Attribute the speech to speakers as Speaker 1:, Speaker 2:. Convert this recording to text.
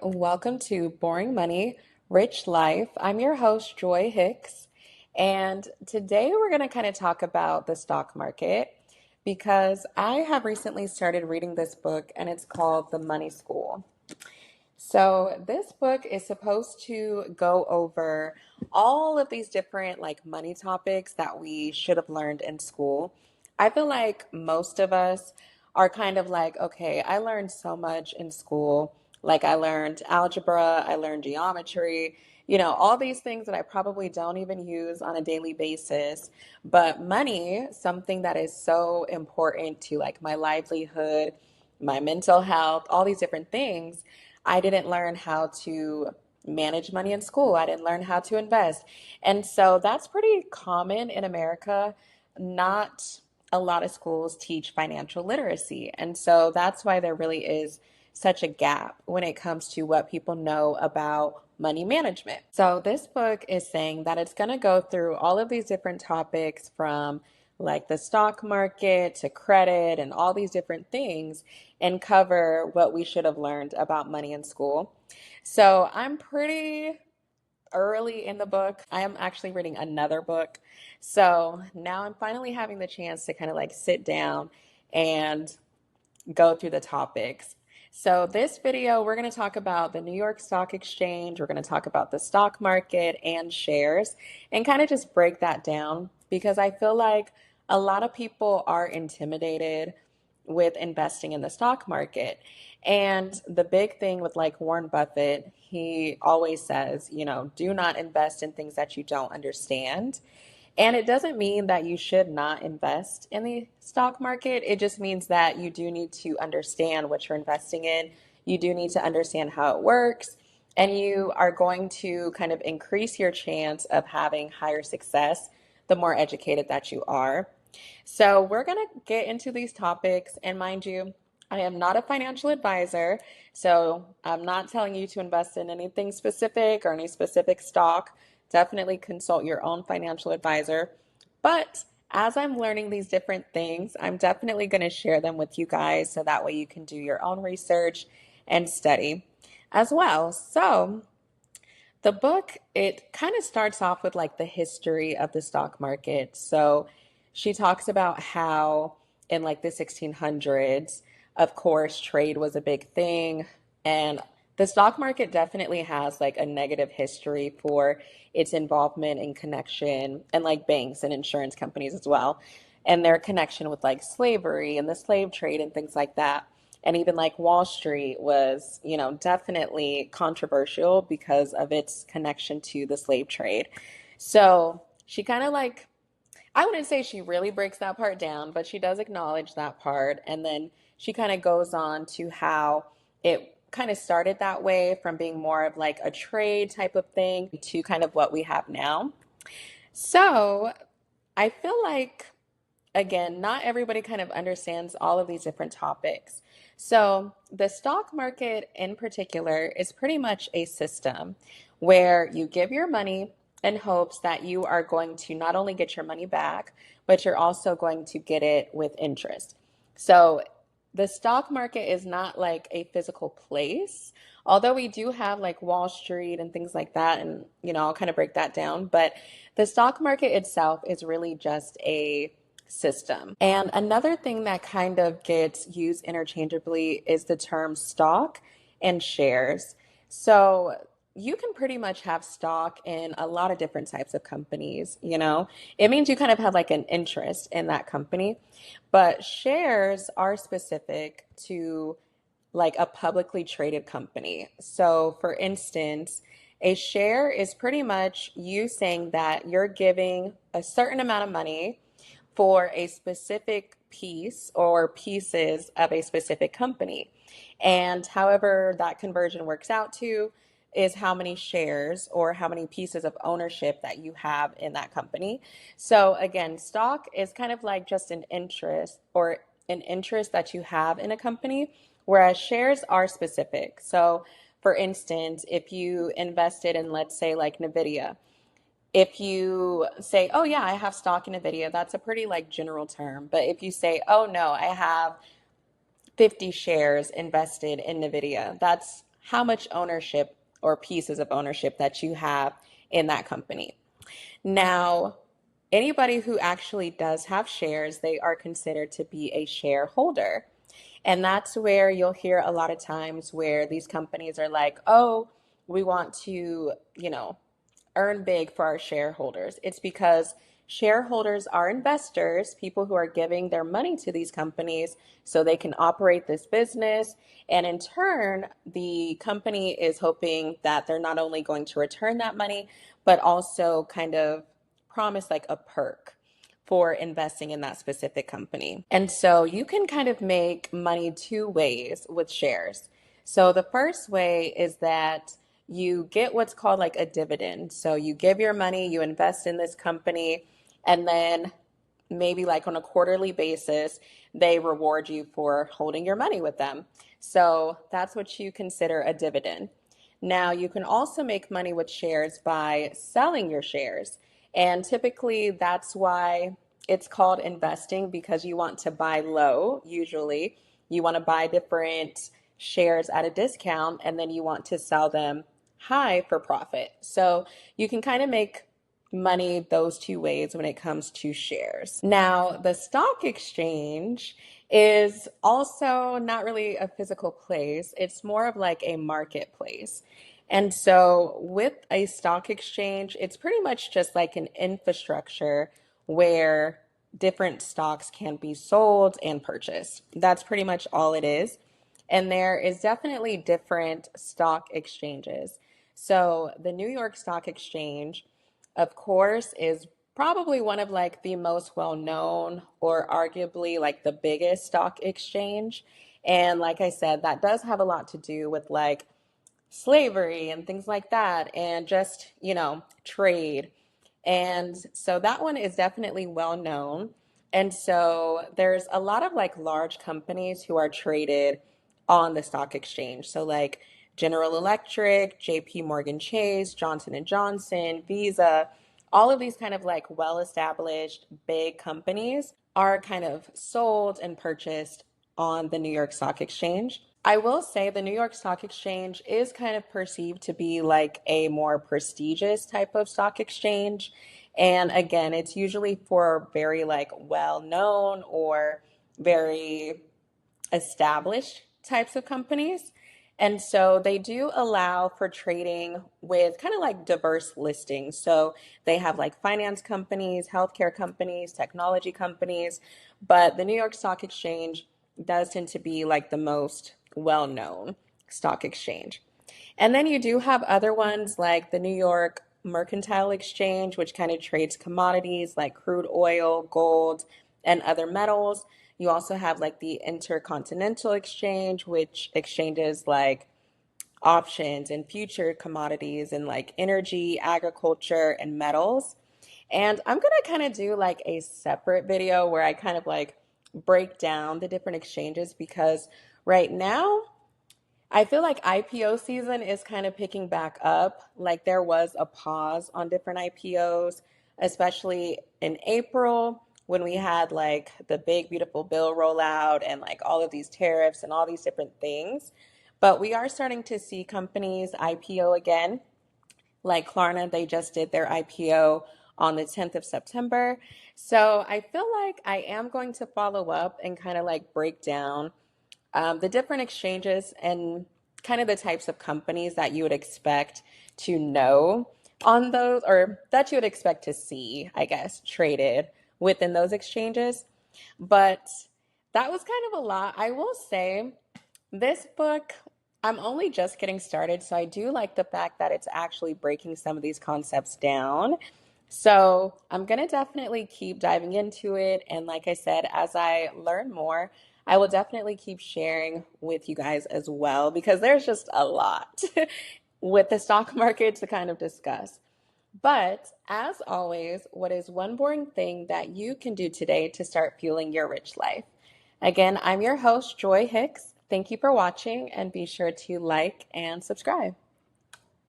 Speaker 1: Welcome to Boring Money, Rich Life. I'm your host, Joy Hicks, and today we're going to kind of talk about the stock market because I have recently started reading this book and it's called The Money School. So, this book is supposed to go over all of these different money topics that we should have learned in school. I feel like most of us are kind of like, okay, I learned so much in school. Like I learned algebra, I learned geometry, all these things that I probably don't even use on a daily basis. But money, something that is so important to like my livelihood, my mental health, all these different things. I didn't learn how to manage money in school. I didn't learn how to invest. And so that's pretty common in America. Not a lot of schools teach financial literacy. And so that's why there really is such a gap when it comes to what people know about money management. So this book is saying that it's going to go through all of these different topics from like the stock market to credit and all these different things and cover what we should have learned about money in school. So I'm pretty early in the book. I am actually reading another book. So now I'm finally having the chance to kind of like sit down and go through the topics. So, this video, we're going to talk about the New York Stock Exchange. We're going to talk about the stock market and shares and kind of just break that down because I feel like a lot of people are intimidated with investing in the stock market. And the big thing with like Warren Buffett, he always says, do not invest in things that you don't understand. And it doesn't mean that you should not invest in the stock market. It just means that you do need to understand what you're investing in. You do need to understand how it works. And you are going to kind of increase your chance of having higher success the more educated that you are. So, we're going to get into these topics. And mind you, I am not a financial advisor. So, I'm not telling you to invest in anything specific or any specific stock. Definitely consult your own financial advisor. But as I'm learning these different things, I'm definitely going to share them with you guys so that way you can do your own research and study as well. So, the book, it kind of starts off with like the history of the stock market. So, she talks about how in like the 1600s, of course, trade was a big thing and the stock market definitely has like a negative history for its involvement in connection and like banks and insurance companies as well, and their connection with like slavery and the slave trade and things like that. And even like Wall Street was, definitely controversial because of its connection to the slave trade. So she kind of like, I wouldn't say she really breaks that part down, but she does acknowledge that part. And then she kind of goes on to how it kind of started that way from being more of like a trade type of thing to kind of what we have now. So I feel like, again, not everybody kind of understands all of these different topics. So the stock market in particular is pretty much a system where you give your money in hopes that you are going to not only get your money back, but you're also going to get it with interest. So the stock market is not like a physical place, although we do have like Wall Street and things like that. And, I'll kind of break that down. But the stock market itself is really just a system. And another thing that kind of gets used interchangeably is the term stock and shares. So you can pretty much have stock in a lot of different types of companies. It means you kind of have like an interest in that company, but shares are specific to like a publicly traded company. So, for instance, a share is pretty much you saying that you're giving a certain amount of money for a specific piece or pieces of a specific company. And however that conversion works out to is how many shares or how many pieces of ownership that you have in that company. So again, stock is kind of like just an interest or an interest that you have in a company, whereas shares are specific. So for instance, if you invested in, let's say, like Nvidia, if you say, oh yeah, I have stock in Nvidia, that's a pretty like general term. But if you say, oh no, I have 50 shares invested in Nvidia, that's how much ownership or pieces of ownership that you have in that company. Now, anybody who actually does have shares, they are considered to be a shareholder. And that's where you'll hear a lot of times where these companies are like, oh, we want to, earn big for our shareholders. It's because shareholders are investors, people who are giving their money to these companies so they can operate this business. And in turn, the company is hoping that they're not only going to return that money, but also kind of promise like a perk for investing in that specific company. And so you can kind of make money two ways with shares. So the first way is that you get what's called like a dividend. So you give your money, you invest in this company, and then maybe like on a quarterly basis, they reward you for holding your money with them. So that's what you consider a dividend. Now, you can also make money with shares by selling your shares. And typically, that's why it's called investing, because you want to buy low, usually. You want to buy different shares at a discount, and then you want to sell them high for profit. So you can kind of make money those two ways when it comes to shares. Now, the stock exchange is also not really a physical place, it's more of like a marketplace. And so, with a stock exchange, it's pretty much just like an infrastructure where different stocks can be sold and purchased. That's pretty much all it is. And there is definitely different stock exchanges. So, the New York Stock Exchange, of course, is probably one of like the most well known or arguably like the biggest stock exchange. And like I said, that does have a lot to do with like slavery and things like that, and just, trade. And so that one is definitely well known. And so there's a lot of like large companies who are traded on the stock exchange. So like General Electric, JP Morgan Chase, Johnson and Johnson, Visa, all of these kind of like well-established big companies are kind of sold and purchased on the New York Stock Exchange. I will say the New York Stock Exchange is kind of perceived to be like a more prestigious type of stock exchange. And again, it's usually for very like well known or very established types of companies. And so they do allow for trading with kind of like diverse listings. So they have like finance companies, healthcare companies, technology companies, but the New York Stock Exchange does tend to be like the most well known stock exchange. And then you do have other ones like the New York Mercantile Exchange, which kind of trades commodities like crude oil, gold, and other metals. You also have like the Intercontinental Exchange, which exchanges like options and future commodities and like energy, agriculture, and metals. And I'm going to kind of do like a separate video where I kind of like break down the different exchanges, because right now I feel like IPO season is kind of picking back up. Like there was a pause on different IPOs, especially in April when we had like the big beautiful bill rollout and like all of these tariffs and all these different things. But we are starting to see companies IPO again. Like Klarna, they just did their IPO on the 10th of September. So I feel like I am going to follow up and kind of like break down the different exchanges and kind of the types of companies that you would expect to know on those, or that you would expect to see, I guess, traded within those exchanges. But that was kind of a lot. I will say this book, I'm only just getting started, so I do like the fact that it's actually breaking some of these concepts down. So I'm going to definitely keep diving into it. And like I said, as I learn more, I will definitely keep sharing with you guys as well, because there's just a lot with the stock market to kind of discuss. But as always, what is one boring thing that you can do today to start fueling your rich life? Again, I'm your host, Joy Hicks. Thank you for watching, and be sure to like and subscribe.